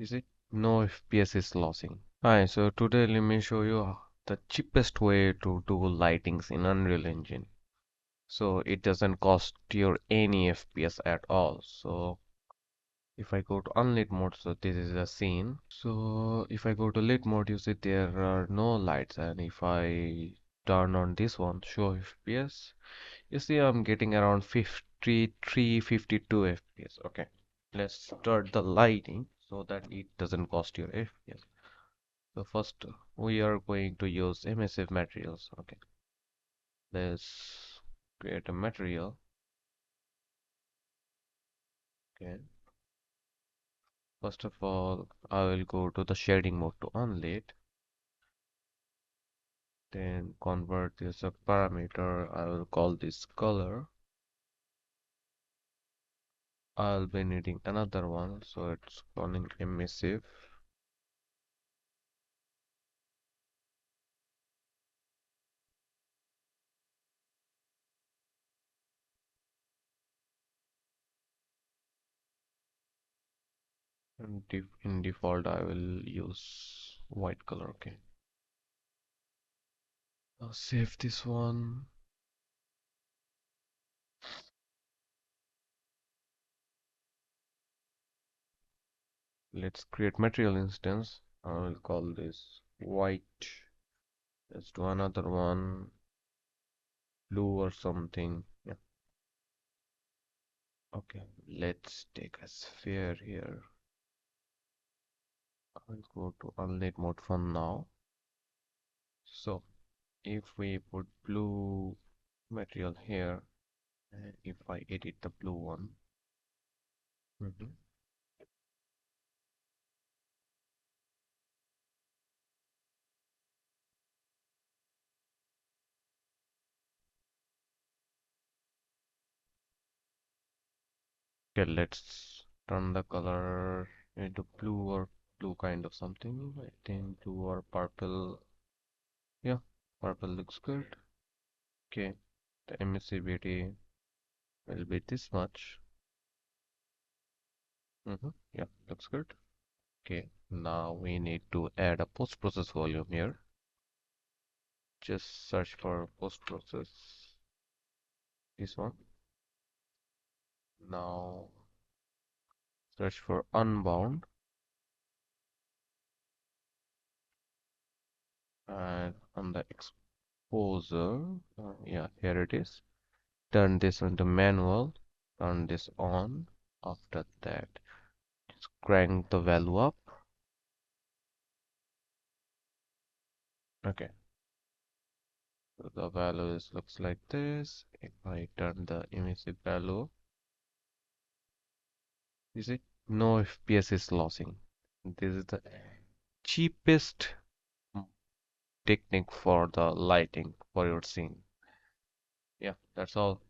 You see, no FPS is losing. Hi, so today let me show you the cheapest way to do lightings in Unreal Engine. So it doesn't cost you any FPS at all. So if I go to unlit mode, so this is a scene. So if I go to lit mode, you see there are no lights. And if I turn on this one, show FPS, you see I'm getting around 53, 52 FPS. Okay, let's start the lighting so that it doesn't cost your FPS. So first we are going to use emissive materials. Okay, let's create a material. Okay, first of all, I will go to the shading mode to unlit, then convert this a parameter. I will call this color. I'll be needing another one, so it's calling emissive. And in default, I will use white color. Okay, I'll save this one. Let's create material instance. I will call this white. Let's do another one, blue or something. Yeah. Okay. Let's take a sphere here. I'll go to unlit mode for now. So if we put blue material here, and if I edit the blue one, mhm. Okay, let's turn the color into blue or blue kind of something. I think blue or purple. Yeah, purple looks good. Okay, the emissivity will be this much. Yeah, looks good. Okay, now we need to add a post-process volume here. Just search for post-process, this one. Now search for unbound, and on the exposure, yeah, here it is. Turn this into manual, turn this on. After that, just crank the value up. Okay, so the value looks like this. If I turn the emissive value, you see, no FPS is losing. This is the cheapest technique for the lighting for your scene. Yeah, that's all.